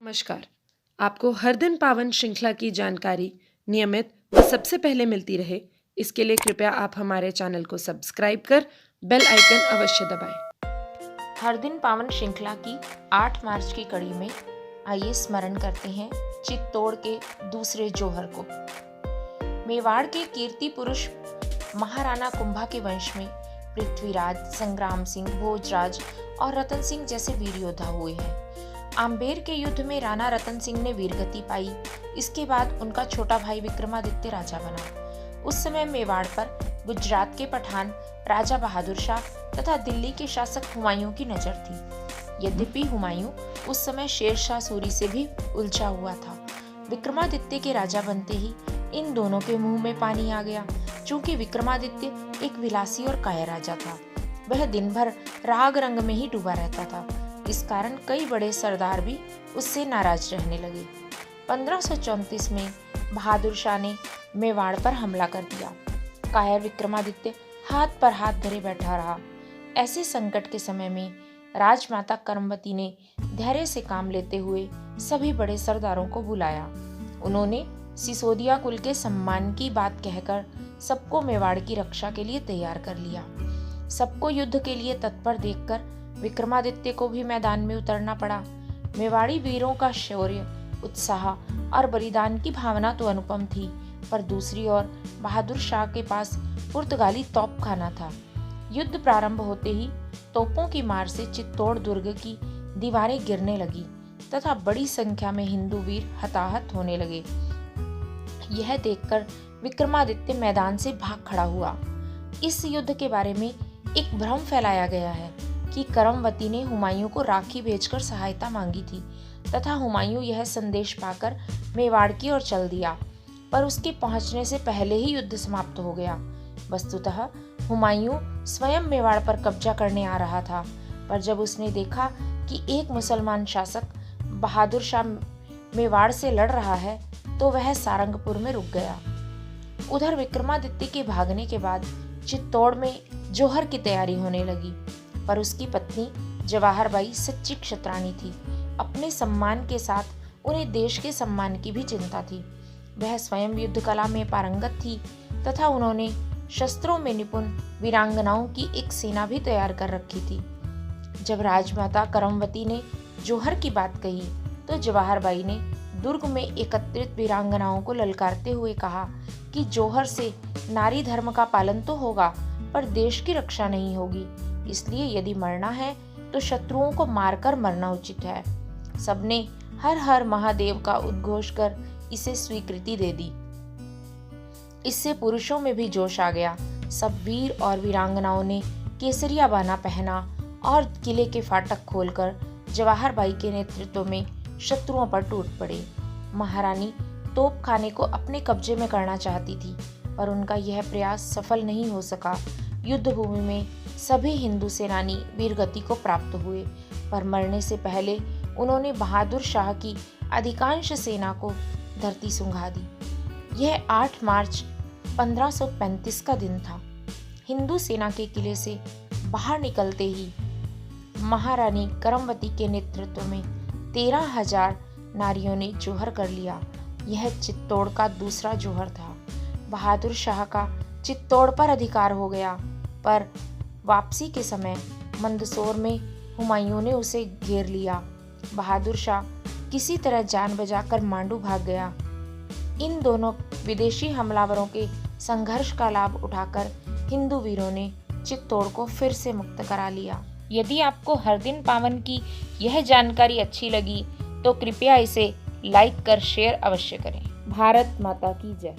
नमस्कार। आपको हर दिन पावन श्रृंखला की जानकारी नियमित व सबसे पहले मिलती रहे, इसके लिए कृपया आप हमारे चैनल को सब्सक्राइब कर बेल आइकन अवश्य दबाएं। हर दिन पावन श्रृंखला की 8 मार्च की कड़ी में आइए स्मरण करते हैं चित्तौड़ के दूसरे जौहर को। मेवाड़ के कीर्ति पुरुष महाराणा कुंभा के वंश में पृथ्वीराज, संग्राम सिंह, भोजराज और रतन सिंह जैसे वीर योद्धा हुए हैं। आम्बेर के युद्ध में राणा रतन सिंह ने वीरगति पाई। इसके बाद उनका छोटा भाई विक्रमादित्य राजा बना। उस समय मेवाड़ पर गुजरात के पठान राजा बहादुर शाह तथा दिल्ली के शासक हुमायूं की नजर थी। यद्यपि हुमायूं उस समय शेर शाह सूरी से भी उलझा हुआ था। विक्रमादित्य के राजा बनते ही इन दोनों के मुंह में पानी आ गया। चूंकि विक्रमादित्य एक विलासी और कायर राजा था, वह दिन भर राग रंग में ही डूबा रहता था। इस कारण कई बड़े सरदार भी उससे नाराज रहने लगे। 1534 में बहादुर शाह ने मेवाड़ पर हमला कर दिया। कायर विक्रमादित्य हाथ पर हाथ धरे बैठा रहा। ऐसे संकट के समय में राजमाता करमवती ने धैर्य से काम लेते हुए सभी बड़े सरदारों को बुलाया। उन्होंने सिसोदिया कुल के सम्मान की बात कहकर सबको मेवाड़ की रक्षा के लिए तैयार कर लिया। सबको युद्ध के लिए तत्पर देखकर विक्रमादित्य को भी मैदान में उतरना पड़ा। मेवाड़ी वीरों का शौर्य, उत्साह और बलिदान की भावना तो अनुपम थी, पर दूसरी ओर बहादुर शाह के पास पुर्तगाली तोपखाना था। युद्ध प्रारंभ होते ही तोपों की मार से चित्तौड़ दुर्ग की दीवारें गिरने लगी तथा बड़ी संख्या में हिंदू वीर हताहत होने लगे। यह देखकर विक्रमादित्य मैदान से भाग खड़ा हुआ। इस युद्ध के बारे में एक भ्रम फैलाया गया है कि करमवती ने हुमायूं को राखी भेजकर सहायता मांगी थी तथा हुमायूं यह संदेश पाकर मेवाड़ की ओर चल दिया, पर उसके पहुंचने से पहले ही युद्ध समाप्त हो गया। वस्तुतः हुमायूं स्वयं मेवाड़ पर कब्जा करने आ रहा था, पर जब उसने देखा कि एक मुसलमान शासक बहादुर शाह मेवाड़ से लड़ रहा है, तो वह सारंगपुर में रुक गया। उधर विक्रमादित्य के भागने के बाद चित्तौड़ में जौहर की तैयारी होने लगी, पर उसकी पत्नी जवाहर बाई सच्ची क्षत्राणी थी। अपने सम्मान के साथ उन्हें देश के सम्मान की भी चिंता थी। वह स्वयं युद्ध कला में पारंगत थी तथा उन्होंने शस्त्रों में निपुण वीरांगनाओं की एक सेना भी तैयार कर रखी थी। जब राजमाता करमवती ने जौहर की बात कही, तो जवाहर बाई ने दुर्ग में एकत्रित वीरांगनाओं को ललकारते हुए कहा कि जौहर से नारी धर्म का पालन तो होगा, पर देश की रक्षा नहीं होगी। इसलिए यदि मरना है तो शत्रुओं को मारकर मरना उचित है। सबने हर हर महादेव का उद्घोष कर इसे स्वीकृति दे दी। इससे पुरुषों में भी जोश आ गया। सब वीर और वीरांगनाओं ने केसरिया बाना पहना और किले के फाटक खोलकर जवाहर बाई के नेतृत्व में शत्रुओं पर टूट पड़े। महारानी तोपखाने को अपने कब्जे में करना चाहती थी, पर उनका यह प्रयास सफल नहीं हो सका। युद्ध भूमि में सभी हिंदू सेनानी वीरगति को प्राप्त हुए, पर मरने से पहले उन्होंने बहादुर शाह की अधिकांश सेना को धरती सुंघा दी। यह 8 मार्च 1535 का दिन था। हिंदू सेना के किले से बाहर निकलते ही महारानी करमवती के नेतृत्व में 13,000 नारियों ने जौहर कर लिया। यह चित्तौड़ का दूसरा जौहर था। बहादुर शाह का चित्तौड़ पर अधिकार हो गया, पर वापसी के समय मंदसौर में हुमायूं ने उसे घेर लिया। बहादुर शाह किसी तरह जान बचाकर मांडू भाग गया। इन दोनों विदेशी हमलावरों के संघर्ष का लाभ उठाकर हिंदू वीरों ने चित्तौड़ को फिर से मुक्त करा लिया। यदि आपको हर दिन पावन की यह जानकारी अच्छी लगी तो कृपया इसे लाइक कर शेयर अवश्य करें। भारत माता की जय।